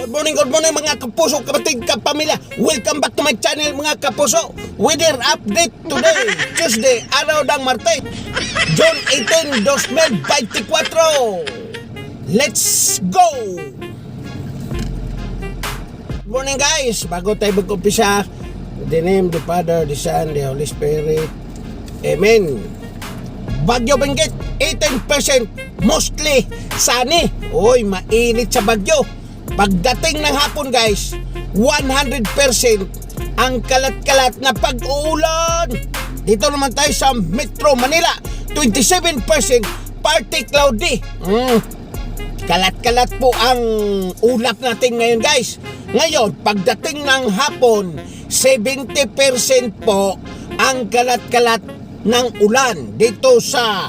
Good morning mga kapuso, kapatid, kapamilya. Welcome back to my channel mga kapuso. Weather update today, Tuesday, araw ng Martes, June 18, 2024. Let's go! Good morning guys, bago tayo mag-umpisa, in the name of the Father, the Son, the Holy Spirit. Amen. Bagyo Benguet, 18%, mostly sunny. Oy, mainit sa Bagyo. Pagdating ng hapon guys, 100% ang kalat-kalat na pag-uulan. Dito naman tayo sa Metro Manila, 27% partly cloudy. Kalat-kalat po ang ulap natin ngayon guys. Ngayon, pagdating ng hapon, 70% po ang kalat-kalat ng ulan dito sa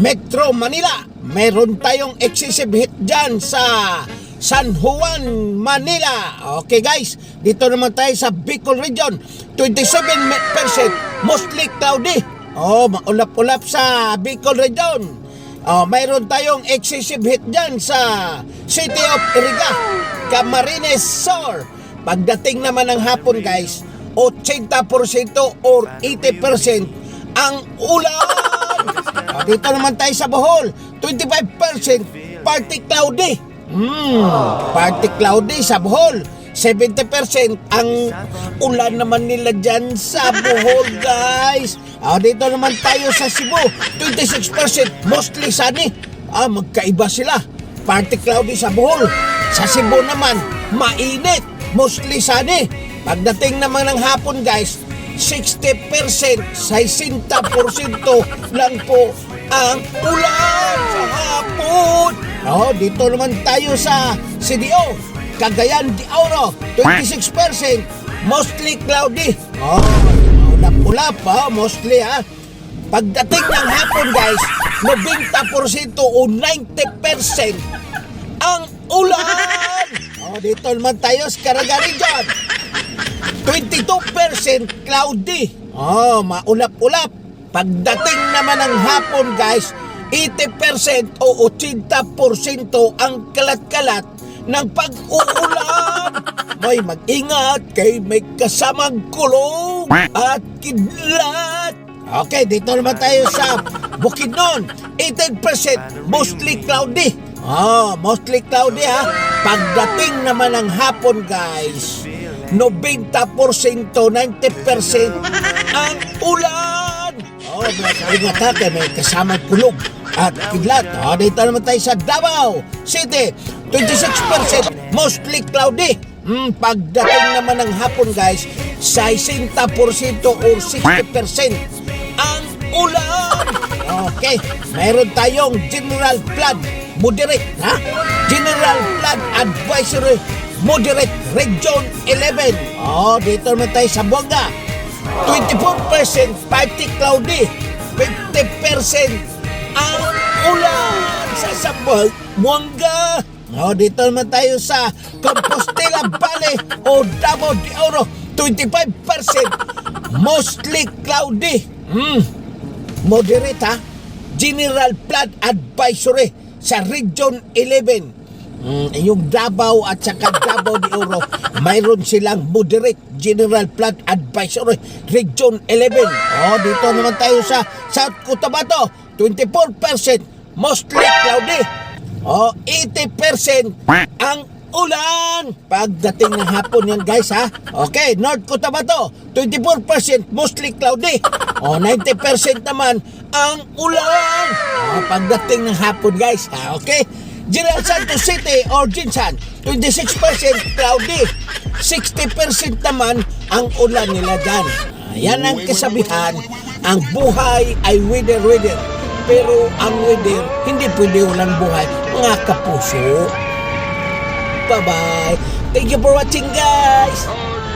Metro Manila. Meron tayong excessive heat dyan sa San Juan, Manila. Okay guys, dito naman tayo sa Bicol region, 27% mostly cloudy. Maulap-ulap sa Bicol region. Mayroon tayong excessive heat dyan sa City of Iriga, Camarines Sur. Pagdating naman ng hapon guys, 80% or 80% ang ulan. Dito naman tayo sa Bohol, 25% partly cloudy. Partly cloudy sa Bohol. 70% ang ulan naman nila dyan sa Bohol guys. Dito naman tayo sa Cebu, 26% mostly sunny. Magkaiba sila. Partly cloudy sa Bohol. Sa Cebu naman, mainit, mostly sunny. Pagdating naman ng hapon guys, 60%, 60% lang po ang ulan sa hapon. Dito naman tayo sa CDO, Cagayan de Oro, 26%, mostly cloudy. Ulap-ulap, mostly Pagdating ng hapon guys, 90% o 90% ang ulan. Dito naman tayo sa Caraga region, 22% cloudy. Maulap-ulap. Pagdating naman ng hapon guys, 80% o 80% ang kalat-kalat ng pag-uulan. May mag-ingat kay may kasamang kulong at kidlat. Okay, dito naman tayo sa Bukidnon, 18% mostly cloudy. Mostly cloudy Pagdating naman ng hapon guys, 90%, 90% ang ulan. Mag-ingat kay may kasamang kulong at kidlat. Dito naman tayo sa Davao City, 26% mostly cloudy. Pagdating naman ng hapon guys, 60% or 60% ang ulan. Okay, mayroon tayong general flood moderate General flood advisory moderate region 11. Dito naman tayo sa Buanga, 24% partly cloudy, 50% ang ulan sa Buanga. Dito naman tayo sa Compostela Valley o Davao de Oro, 25% mostly cloudy. Moderate General flood advisory sa Region 11. Yung Davao at saka Davao de Oro, mayroon silang moderate General flood advisory Region 11. Dito naman tayo sa South Cotabato, 24% mostly cloudy. 80% ang ulan pagdating ng hapon yan guys Okay, North Cotabato, 24% mostly cloudy. 90% naman ang ulan pagdating ng hapon guys Okay, General Santos City or Jinsan, 26% cloudy, 60% naman ang ulan nila dyan. Yan ang kasabihan, ang buhay ay weather. Pero ang weather, hindi pwede walang buhay, mga kapuso. Bye-bye. Thank you for watching, guys.